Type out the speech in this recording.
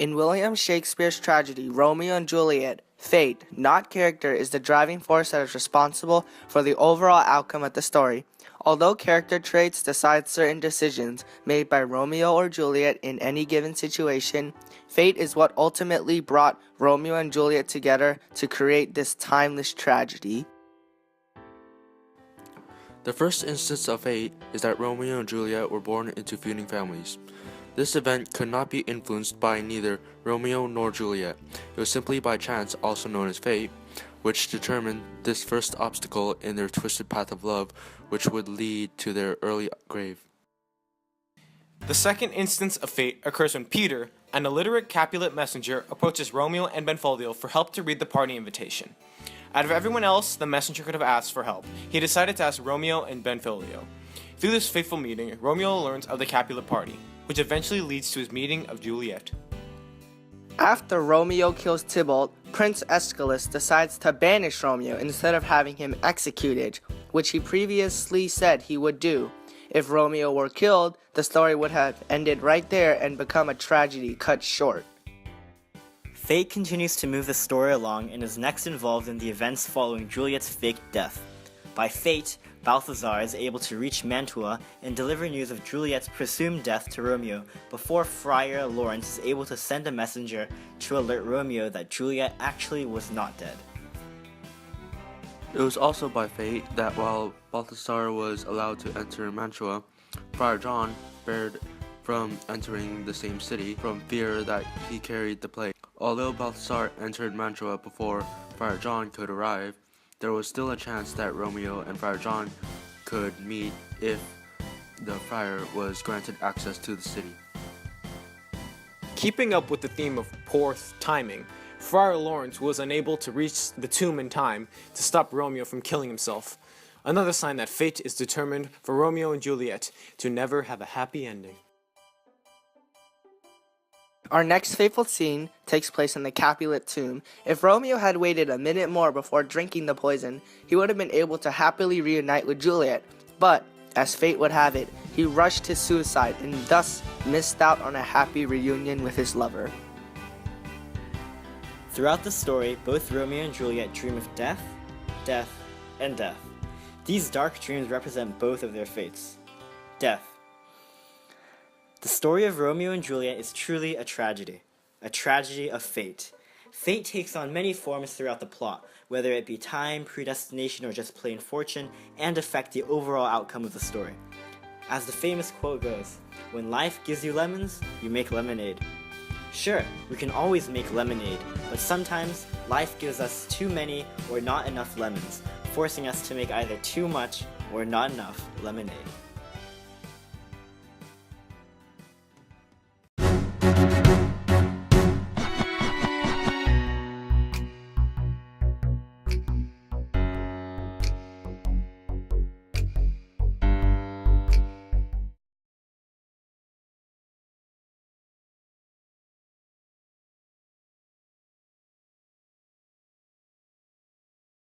In William Shakespeare's tragedy, Romeo and Juliet, fate, not character, is the driving force that is responsible for the overall outcome of the story. Although character traits decide certain decisions made by Romeo or Juliet in any given situation, fate is what ultimately brought Romeo and Juliet together to create this timeless tragedy. The first instance of fate is that Romeo and Juliet were born into feuding families. This event could not be influenced by neither Romeo nor Juliet. It was simply by chance, also known as fate, which determined this first obstacle in their twisted path of love, which would lead to their early grave. The second instance of fate occurs when Peter, an illiterate Capulet messenger, approaches Romeo and Benvolio for help to read the party invitation. Out of everyone else the messenger could have asked for help, he decided to ask Romeo and Benvolio. Through this fateful meeting, Romeo learns of the Capulet party, which eventually leads to his meeting of Juliet. After Romeo kills Tybalt, Prince Aeschylus decides to banish Romeo instead of having him executed, which he previously said he would do. If Romeo were killed, the story would have ended right there and become a tragedy cut short. Fate continues to move the story along and is next involved in the events following Juliet's fake death. By fate, Balthazar is able to reach Mantua and deliver news of Juliet's presumed death to Romeo before Friar Lawrence is able to send a messenger to alert Romeo that Juliet actually was not dead. It was also by fate that while Balthazar was allowed to enter Mantua, Friar John barred from entering the same city from fear that he carried the plague. Although Balthazar entered Mantua before Friar John could arrive, there was still a chance that Romeo and Friar John could meet if the friar was granted access to the city. Keeping up with the theme of poor timing, Friar Lawrence was unable to reach the tomb in time to stop Romeo from killing himself. Another sign that fate is determined for Romeo and Juliet to never have a happy ending. Our next fateful scene takes place in the Capulet tomb. If Romeo had waited a minute more before drinking the poison, he would have been able to happily reunite with Juliet. But, as fate would have it, he rushed to suicide and thus missed out on a happy reunion with his lover. Throughout the story, both Romeo and Juliet dream of death, death, and death. These dark dreams represent both of their fates. Death. The story of Romeo and Juliet is truly a tragedy of fate. Fate takes on many forms throughout the plot, whether it be time, predestination, or just plain fortune, and affect the overall outcome of the story. As the famous quote goes, "When life gives you lemons, you make lemonade." Sure, we can always make lemonade, but sometimes life gives us too many or not enough lemons, forcing us to make either too much or not enough lemonade.